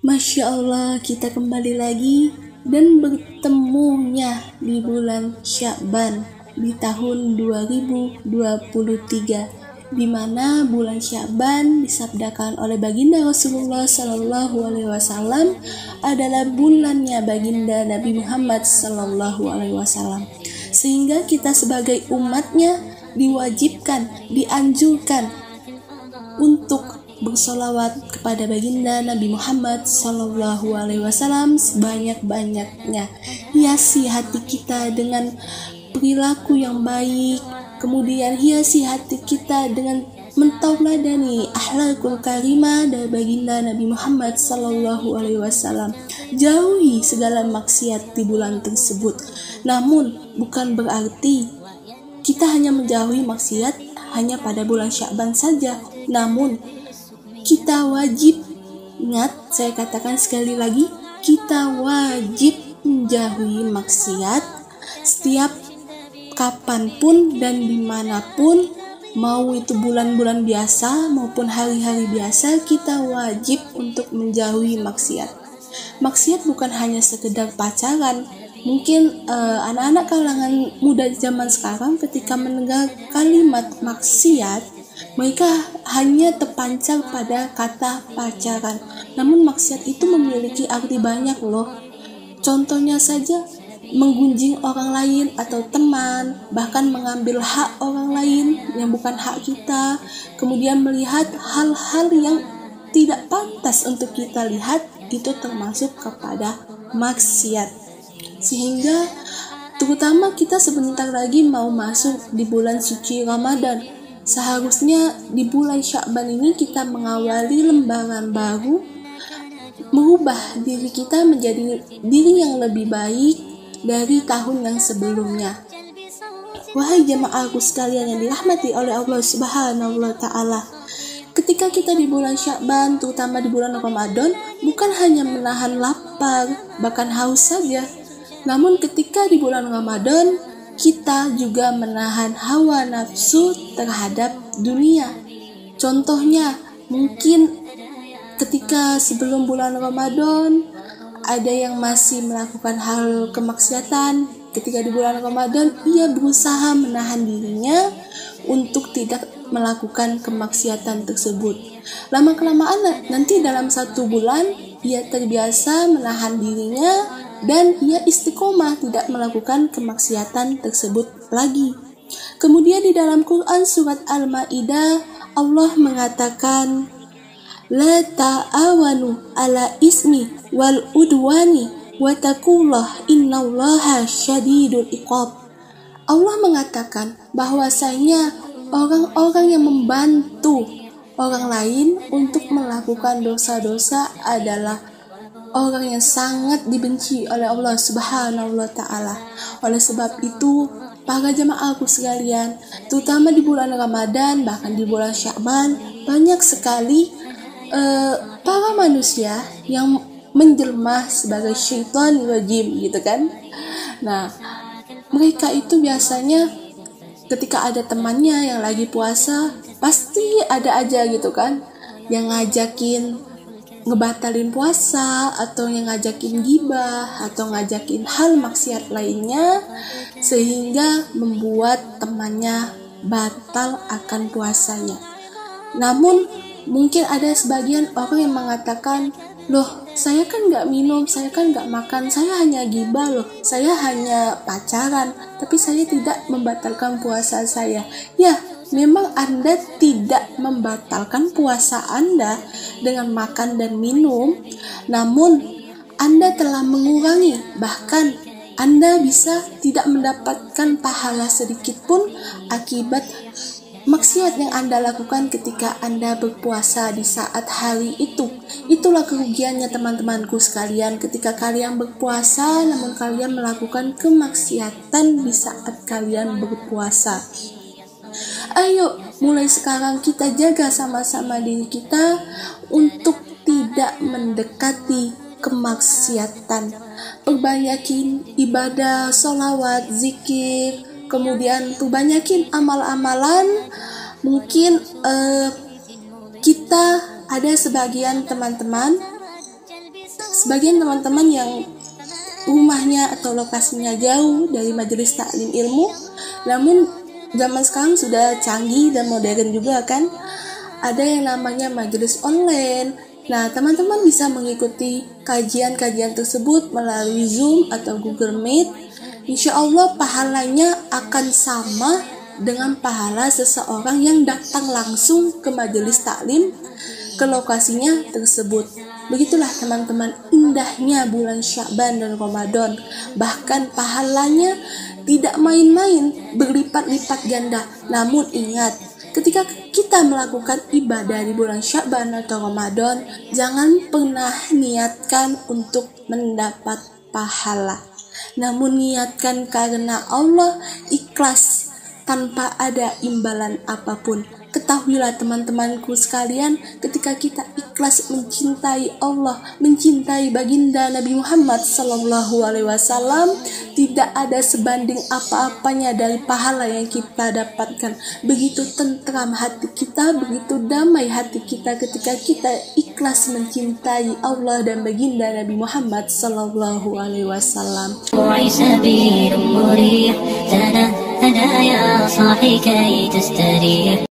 Masya Allah, kita kembali lagi dan bertemunya di bulan Sya'ban di tahun 2023, di mana bulan Sya'ban disabdakan oleh baginda Rasulullah Sallallahu Alaihi Wasallam adalah bulannya baginda Nabi Muhammad Sallallahu Alaihi Wasallam, sehingga kita sebagai umatnya diwajibkan, dianjurkan untuk bersolawat kepada baginda Nabi Muhammad Sallallahu Alaihi Wasallam sebanyak-banyaknya. Hiasi hati kita dengan perilaku yang baik, kemudian hiasi hati kita dengan mentauladani akhlakul karimah dari baginda Nabi Muhammad Sallallahu Alaihi Wasallam. Jauhi segala maksiat di bulan tersebut. Namun bukan berarti kita hanya menjauhi maksiat hanya pada bulan Sya'ban saja. Namun kita wajib, ingat, saya katakan sekali lagi, kita wajib menjauhi maksiat setiap kapanpun dan dimanapun, mau itu bulan-bulan biasa maupun hari-hari biasa, kita wajib untuk menjauhi maksiat. Maksiat bukan hanya sekedar pacaran. Mungkin anak-anak kalangan muda zaman sekarang ketika mendengar kalimat maksiat, mereka hanya terpancar pada kata pacaran. Namun maksiat itu memiliki arti banyak loh. Contohnya saja, menggunjing orang lain atau teman, bahkan mengambil hak orang lain yang bukan hak kita, kemudian melihat hal-hal yang tidak pantas untuk kita lihat, itu termasuk kepada maksiat. Sehingga terutama kita sebentar lagi mau masuk di bulan suci Ramadan. Seharusnya di bulan Sya'ban ini kita mengawali lembaran baru, merubah diri kita menjadi diri yang lebih baik dari tahun yang sebelumnya. Wahai jemaahku sekalian yang dirahmati oleh Allah Subhanahu wa Ta'ala, ketika kita di bulan Sya'ban, terutama di bulan Ramadan, bukan hanya menahan lapar, bahkan haus saja. Namun ketika di bulan Ramadan, kita juga menahan hawa nafsu terhadap dunia. Contohnya, mungkin ketika sebelum bulan Ramadan, ada yang masih melakukan hal kemaksiatan. Ketika di bulan Ramadan, ia berusaha menahan dirinya untuk tidak melakukan kemaksiatan tersebut. Lama-kelamaan nanti dalam 1 bulan, ia terbiasa menahan dirinya dan ia istiqomah tidak melakukan kemaksiatan tersebut lagi. Kemudian di dalam Quran surat Al-Maidah, Allah mengatakan, La ta'awanu ala ismi wal udwani wa taqullah innallaha syadidul iqab. Allah mengatakan bahwasanya orang-orang yang membantu orang lain untuk melakukan dosa-dosa adalah orang yang sangat dibenci oleh Allah Subhanahu wa Ta'ala. Oleh sebab itu, para jemaahku sekalian, terutama di bulan Ramadan, bahkan di bulan Sya'ban, banyak sekali para manusia yang menjelma sebagai syaitan rajim, gitu kan. Nah, mereka itu biasanya ketika ada temannya yang lagi puasa, pasti ada aja gitu kan, yang ngajakin ngebatalin puasa, atau yang ngajakin gibah, atau ngajakin hal maksiat lainnya, sehingga membuat temannya batal akan puasanya. Namun mungkin ada sebagian orang yang mengatakan, loh, saya kan gak minum, saya kan gak makan, saya hanya gibah loh, saya hanya pacaran, tapi saya tidak membatalkan puasa saya. Ya, memang Anda tidak membatalkan puasa Anda dengan makan dan minum, namun Anda telah mengurangi, bahkan Anda bisa tidak mendapatkan pahala sedikit pun akibat maksiat yang Anda lakukan ketika Anda berpuasa di saat hari itu. Itulah kerugiannya teman-temanku sekalian, ketika kalian berpuasa namun kalian melakukan kemaksiatan di saat kalian berpuasa. Ayo, mulai sekarang kita jaga sama-sama diri kita untuk tidak mendekati kemaksiatan. Perbanyakin ibadah, sholawat, zikir, kemudian perbanyakin amal-amalan. Mungkin kita ada sebagian teman-teman yang rumahnya atau lokasinya jauh dari majelis taklim ilmu, namun zaman sekarang sudah canggih dan modern juga kan, ada yang namanya majelis online. Nah, teman-teman bisa mengikuti kajian-kajian tersebut melalui Zoom atau Google Meet. Insya Allah pahalanya akan sama dengan pahala seseorang yang datang langsung ke majelis taklim ke lokasinya tersebut. Begitulah teman-teman indahnya bulan Sya'ban dan Ramadan. Bahkan pahalanya tidak main-main, berlipat-lipat ganda. Namun ingat, ketika kita melakukan ibadah di bulan Sya'ban atau Ramadan, jangan pernah niatkan untuk mendapat pahala. Namun niatkan karena Allah, ikhlas tanpa ada imbalan apapun. Ketahuilah teman-temanku sekalian, ketika kita ikhlas mencintai Allah, mencintai baginda Nabi Muhammad SAW, tidak ada sebanding apa-apanya dari pahala yang kita dapatkan. Begitu tentram hati kita, begitu damai hati kita ketika kita ikhlas mencintai Allah dan baginda Nabi Muhammad SAW. هدايا صاحي كي تستريح